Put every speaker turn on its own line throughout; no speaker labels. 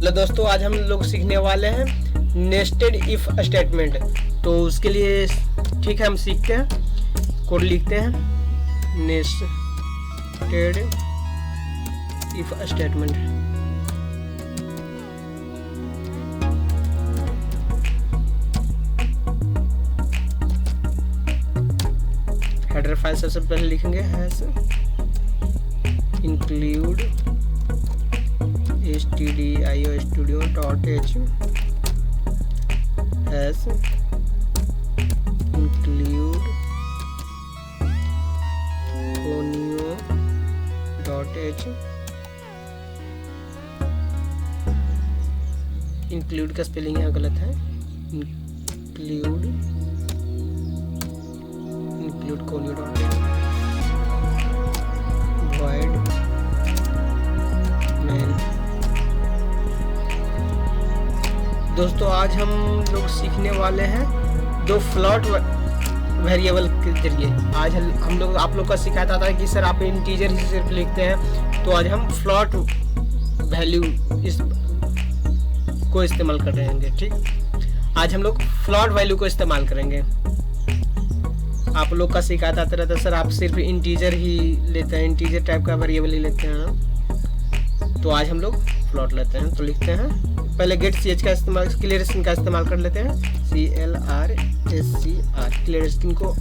Hello दोस्तों, आज हम लोग सीखने वाले हैं नेस्टेड इफ स्टेटमेंट। तो उसके लिए ठीक है, हम सीखते हैं। कोड लिखते हैं nested if statement. Header file सबसे पहले लिखेंगे hash include stdiostudio.h as include conio.h। Include का स्पेलिंग यहाँ गलत है। Include conio.h void main। दोस्तों, आज हम लोग सीखने वाले हैं दो फ्लोट वेरिएबल के जरिए। आज हम लोग आप लोग का शिकायत आता है कि सर आप इंटीजर ही सिर्फ लिखते हैं, तो आज हम फ्लोट वैल्यू को इस्तेमाल कर रहे हैं। ठीक, आज हम लोग फ्लोट वैल्यू को इस्तेमाल करेंगे। आप लोग का शिकायत आता रहता है सर आप सिर्फ इंटीजर ही लेते हैं, इंटीजर टाइप का वेरिएबल ही लेते हैं। तो आज हम लोग फ्लोट लेते हैं। तो लिखते हैं पहले गेट ch का इस्तेमाल, क्लियर स्क्रीन का इस्तेमाल कर लेते हैं। CLRSCR क्लियर स्क्रीन को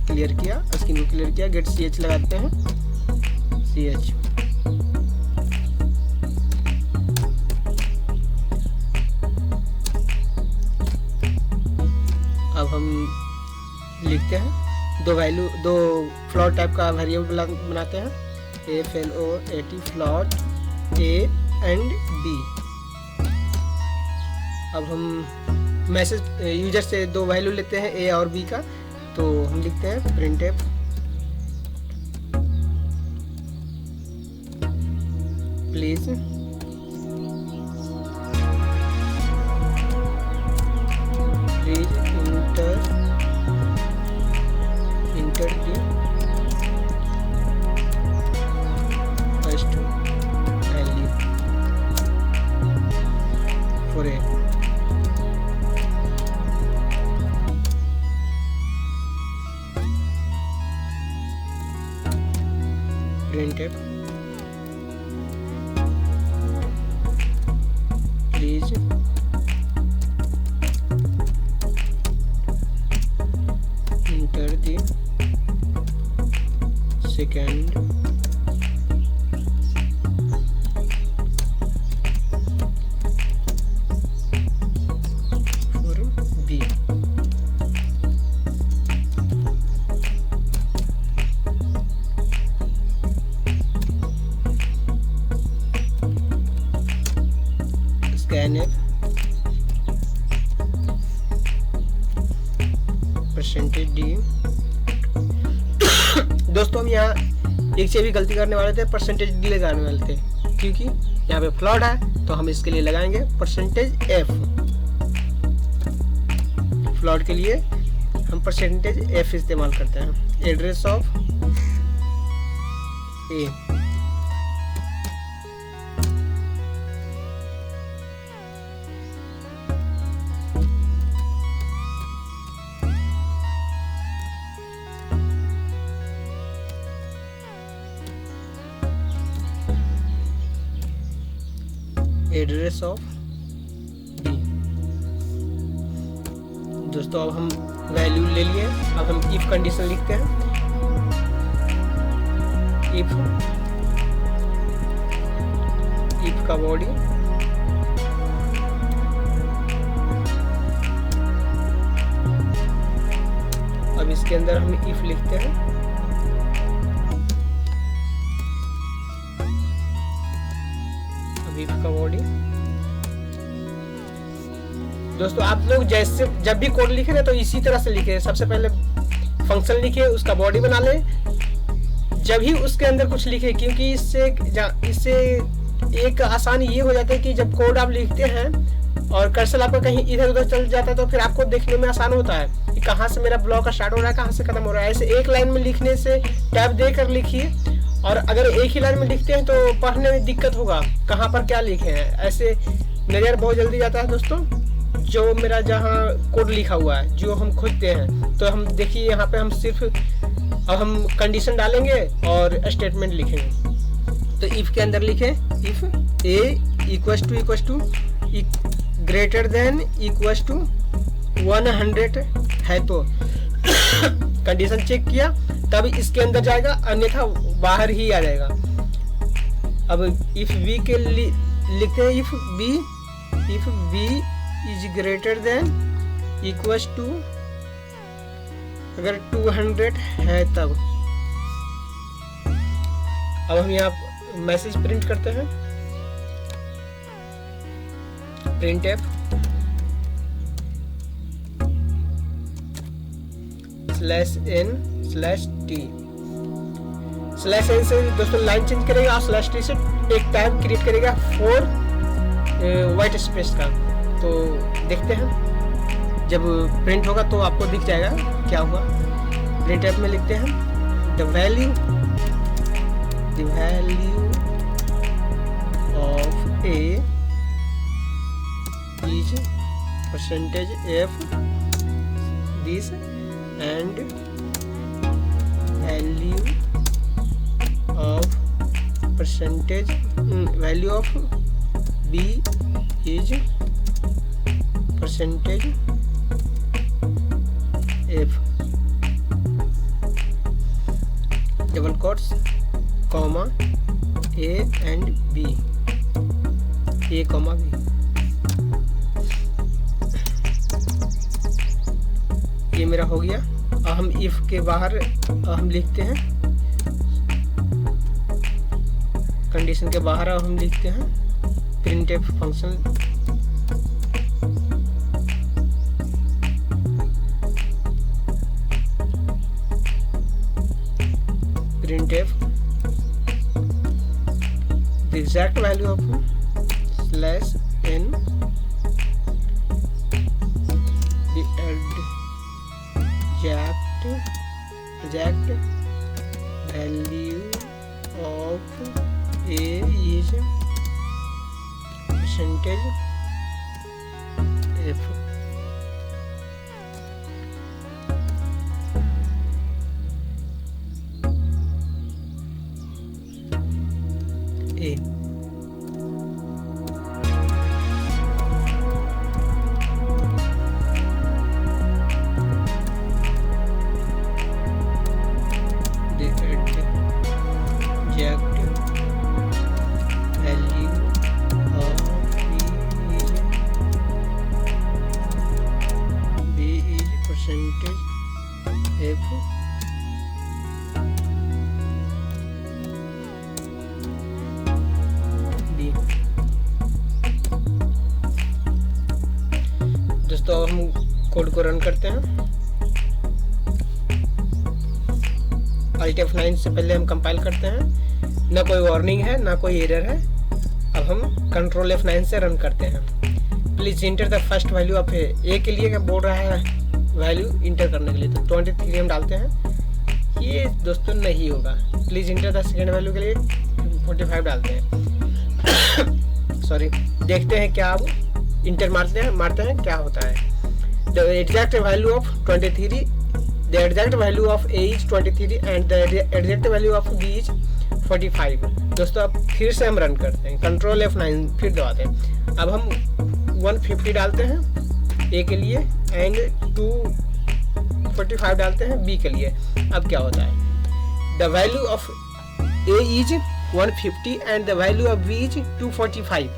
क्लियर किया, स्क्रीन को क्लियर किया। गेट ch लगाते हैं ch। अब हम लिखते हैं दो फ्लोट टाइप का वेरिएबल बनाते हैं। FLOAT float A and B। अब हम मैसेज यूजर से दो वैल्यू लेते हैं A और B का। तो हम लिखते हैं printf please inter the first value for A। printf please enter the second for B। scanf %d। दोस्तों, हम यहाँ एक से भी गलती करने वाले थे, %d लगाने वाले थे, क्योंकि यहाँ पे फ्लॉट है तो हम इसके लिए लगाएंगे %f। फ्लॉट के लिए हम %f इस्तेमाल करते हैं। Address of A address of B। दोस्तों, अब हम वैल्यू ले लिए। अब हम इफ कंडीशन लिखते हैं। इफ का बॉडी अब इसके अंदर हम इफ लिखते हैं। इफ का बॉडी। दोस्तों, आप लोग जैसे जब भी कोड लिखे ना तो इसी तरह से लिखे। सबसे पहले फंक्शन लिखे, उसका बॉडी बना ले, जब ही उसके अंदर कुछ लिखे, क्योंकि इससे एक आसानी ये हो जाता है कि जब कोड आप लिखते हैं और कर्सर आपका कहीं इधर उधर चल जाता है तो फिर आपको देखने में आसान होता है कि कहाँ से मेरा ब्लॉक स्टार्ट हो रहा है, कहाँ से खत्म हो रहा है। ऐसे एक लाइन में लिखने से टैब देकर लिखिए, और अगर एक ही लाइन में लिखते हैं तो पढ़ने में दिक्कत होगा कहाँ पर क्या लिखे हैं। ऐसे नज़र बहुत जल्दी जाता है दोस्तों। जो मेरा जहाँ कोड लिखा हुआ है जो हम खोजते हैं, तो हम देखिए यहाँ पे हम सिर्फ अब हम कंडीशन डालेंगे और स्टेटमेंट लिखेंगे। तो इफ़ के अंदर लिखें if A equals to greater than equals to 100 है तो कंडीशन चेक किया तब इसके अंदर जाएगा, अन्यथा बाहर ही आ जाएगा। अब इफ़ बी के लिखते हैं if B is greater than equals to, अगर 200 है तब। अब हम यहाँ मैसेज प्रिंट करते हैं, प्रिंट एफ /n/t। /n से दोस्तों लाइन चेंज करेगा और /t से एक टैब क्रिएट करेगा फॉर वाइट स्पेस का। तो देखते हैं जब प्रिंट होगा तो आपको दिख जाएगा क्या हुआ। प्रिंट एफ में लिखते हैं the value of A is %f this and value of value of b is %f double quotes comma a and b, a comma b। ये मेरा हो गया। अब हम इफ के बाहर हम लिखते हैं कंडीशन के बाहर हम लिखते हैं printf function printf the exact value of /n exact value of a is %f। a दोस्तों हम कोड को रन करते हैं। Alt F9 से पहले हम कंपाइल करते हैं, ना कोई वार्निंग है ना कोई एरर है। अब हम Ctrl F9 से रन करते हैं। Please enter the first value of A के लिए क्या बोल रहा है वैल्यू इंटर करने के लिए, तो 23 हम डालते हैं। ये दोस्तों नहीं होगा। Please enter the second value के लिए 45 डालते हैं। सॉरी, देखते हैं क्या अब इंटर मारते हैं क्या होता है। The exact value of 23, the exact value of A is 23 and the exact value of B is 45। दोस्तों अब फिर से हम रन करते हैं, Ctrl F9 फिर दबाते हैं। अब हम 150 डालते हैं ए के लिए एंड 245 डालते हैं बी के लिए। अब क्या होता है, the value of A is 150 and the value of B is 245।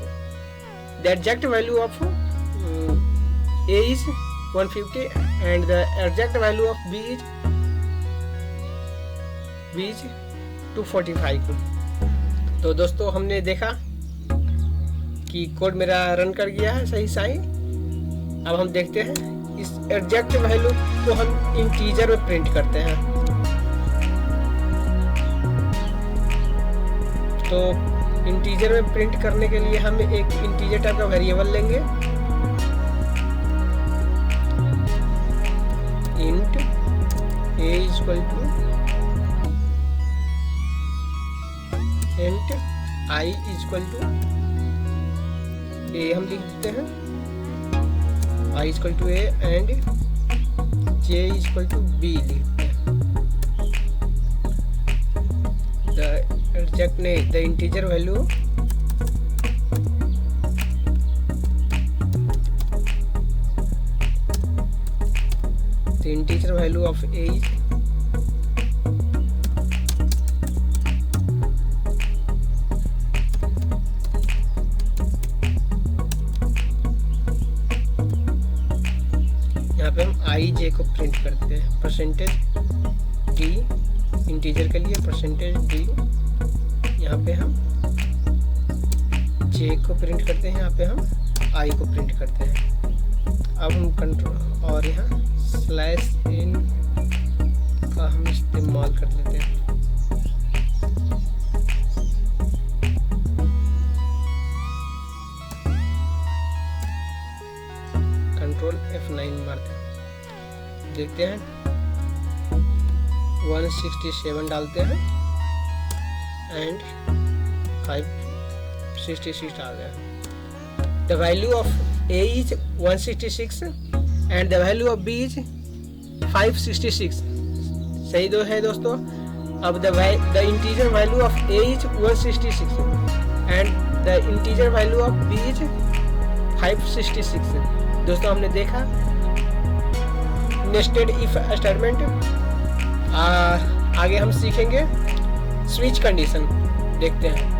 The exact value of A is 150 and the exact value of B is 245। तो दोस्तों हमने देखा कि कोड मेरा रन कर गया है सही। अब हम देखते हैं इस एग्जैक्ट वैल्यू को हम इंटीजर में प्रिंट करते हैं। तो इंटीजर में प्रिंट करने के लिए हम एक इंटीजर टाइप का वेरिएबल लेंगे, int a equal to int i equal to A हम लिख देते हैं, i equal to A and j equal to B लिखते हैं। रिजेक्ट नहीं, the integer value of a is यहाँ पे हम आई जे को प्रिंट करते हैं, परसेंटेज डी इंटीजर के लिए, परसेंटेज डी यहाँ पे हम जे को प्रिंट करते हैं, यहाँ पे हम आई को प्रिंट करते हैं। अब हम कंट्रोल और यहाँ स्लैश इन का हम इस्तेमाल कर लेते हैं। कंट्रोल F9 मारते हैं, देखते हैं 167 डालते हैं एंड 566 डाल रहे हैं। The value of A is 166 and the value of B is 566। सही दो है दोस्तों। अब the integer value of A is 166 and the integer value of B is 566। दोस्तों हमने देखा नेस्टेड इफ स्टेटमेंट। आगे हम सीखेंगे स्विच कंडीशन, देखते हैं।